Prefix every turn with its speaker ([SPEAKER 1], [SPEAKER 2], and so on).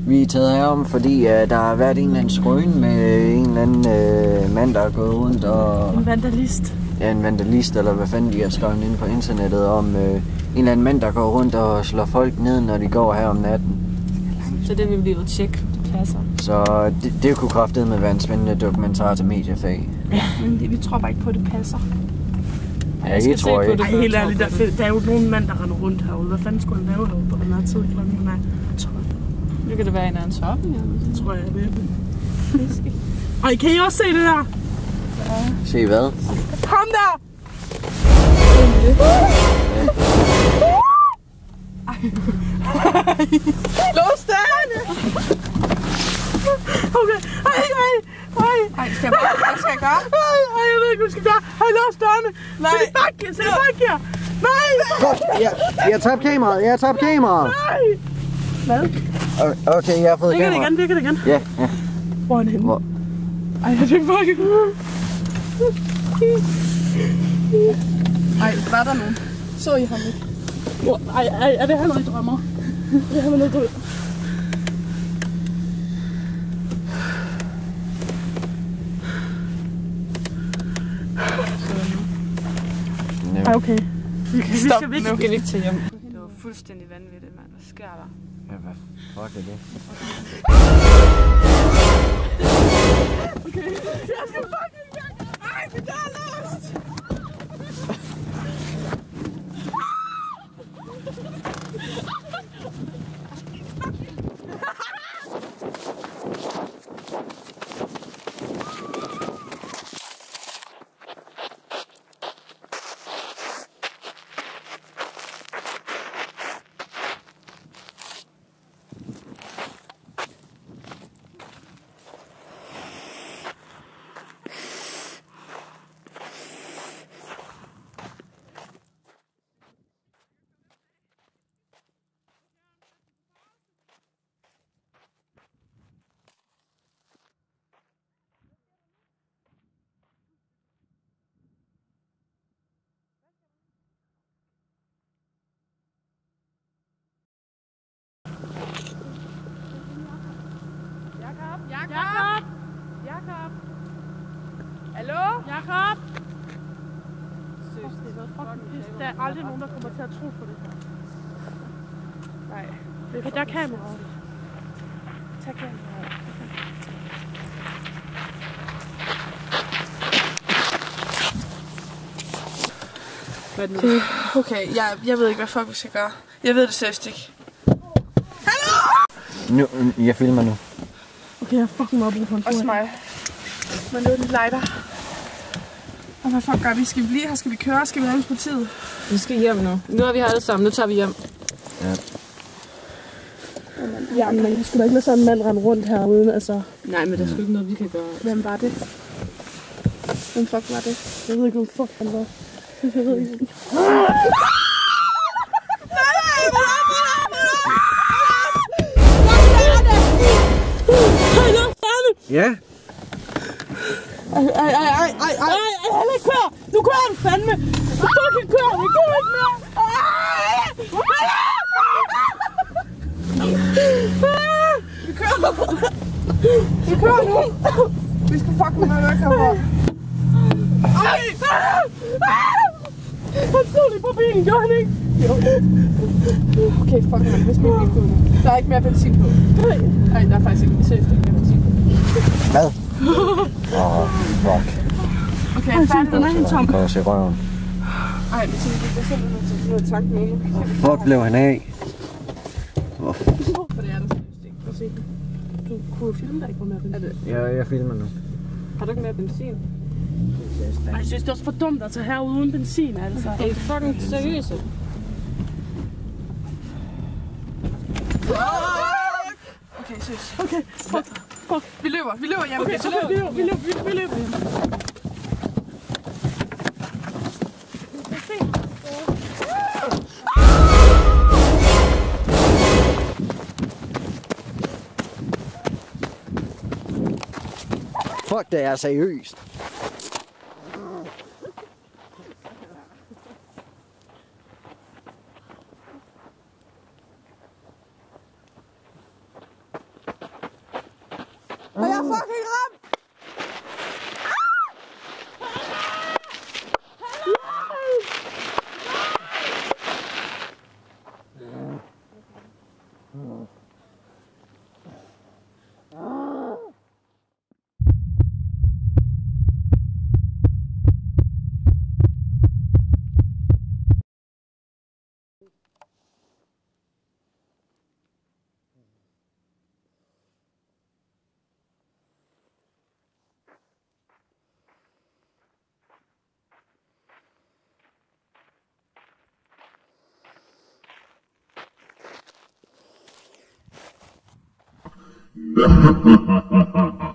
[SPEAKER 1] Vi er taget herom, fordi der har været en eller anden skrøn med en eller anden mand, der er gået rundt og...
[SPEAKER 2] En vandalist.
[SPEAKER 1] Ja, en vandalist, eller hvad fanden de har skrevet inde på internettet om en eller anden mand, der går rundt og slår folk ned, når de går her om natten.
[SPEAKER 2] Så det vil vi jo tjekke, det passer.
[SPEAKER 1] Så det kunne kraftedeme være en spændende dokumentar til mediefag.
[SPEAKER 2] Ja, men vi tror bare ikke på, at det passer.
[SPEAKER 1] Ja, jeg tror ikke.
[SPEAKER 2] Ej, helt ærligt, der er jo nogen mand, der render rundt herude. Hvad fanden skulle han lave herude på den her tid? Klokken er 12.
[SPEAKER 3] Nu kan det være en af hans hobby, eller?
[SPEAKER 2] Det tror jeg det. Ej, kan I også se det der?
[SPEAKER 1] Ja. Se hvad?
[SPEAKER 2] Kom der! Lås dørene! Okay, ej, skal jeg bare, hvad skal jeg gøre? Ej, jeg ved ikke, hvad jeg skal gøre. Ej, lås dørene! Nej! Sæt det bak her! Nej!
[SPEAKER 1] Jeg har tabt kameraet,
[SPEAKER 2] Nej! Hvad?
[SPEAKER 1] Okay, jeg har fået kameraet.
[SPEAKER 2] Virker det igen?
[SPEAKER 1] Ja.
[SPEAKER 2] Hvor er den henne?
[SPEAKER 1] Hvor?
[SPEAKER 2] Ej, det er fucking... Ej, var der nogen? Så I ham ikke? Ej, er det her noget, I drømmer? Det her med noget død. Ej, okay.
[SPEAKER 3] Stop, nu skal vi ikke til hjem. Det var fuldstændig vanvittigt, mand. Hvad sker der?
[SPEAKER 1] Ja, hvad fuck er det?
[SPEAKER 2] Okay, jeg skal fucking i gang! Ej, min dør er låst! Jakob! Hallo? Jakob! Der er aldrig nogen, der kommer til at tro på det her. Nej. Okay, der er kameraet. Tag kameraet. Okay, jeg ved ikke, hvad fuck vi skal gøre. Jeg ved det seriøst ikke.
[SPEAKER 1] Nu, jeg filmer nu.
[SPEAKER 2] Okay, jeg fucking meget brug for en tur. Også mig. Men det er lidt lighter. Og hvad fuck gør vi? Skal vi blive her? Skal vi køre? Skal vi have på tid?
[SPEAKER 3] Vi skal hjem nu. Nu er vi her alle sammen. Nu tager vi hjem.
[SPEAKER 1] Ja.
[SPEAKER 2] Ja, men vi skulle da ikke lade sådan en mand rende rundt herude, altså.
[SPEAKER 3] Nej, men der er sgu ikke noget, vi kan gøre.
[SPEAKER 2] Hvem var det? Hvem fuck var det? Jeg ved ikke, hvem fuck han var. Jeg ved ikke.
[SPEAKER 1] Ja.
[SPEAKER 2] Ej, kør! Nu kører den fandme! Nu fucking kører! Vi kører ikke mere! Vi kører nu! Vi skal fucking være væk herfra. Ej! Han stod lige på bilen, gjorde han ikke? Jo. Okay, fuck man, hvis min bil går nu. Der er ikke mere benzin på. Nej, der er faktisk ikke mere benzin på.
[SPEAKER 1] Hvad? Fuck.
[SPEAKER 2] Okay, jeg er færdig, den er helt tom.
[SPEAKER 1] Kan jeg se røven?
[SPEAKER 2] Ej, men tænker, det er simpelthen nødt til noget tank med nu.
[SPEAKER 1] Fuck blev han af?
[SPEAKER 2] For det er der seriøst ikke. Prøv at se. Du kunne filme dig ikke på mere benzin.
[SPEAKER 1] Ja, jeg filmer nu.
[SPEAKER 3] Har du ikke mere benzin?
[SPEAKER 2] Ej, jeg synes, det er også for dumt at tage herude uden benzin, altså.
[SPEAKER 3] Er I fucking seriøse?
[SPEAKER 2] Okay, seriøst. Okay, fuck. Vi løber hjem. Okay, så løber vi. Vi løber hjem.
[SPEAKER 1] Fuck, det er seriøst. fucking ramt!
[SPEAKER 4] Ha ha ha ha ha!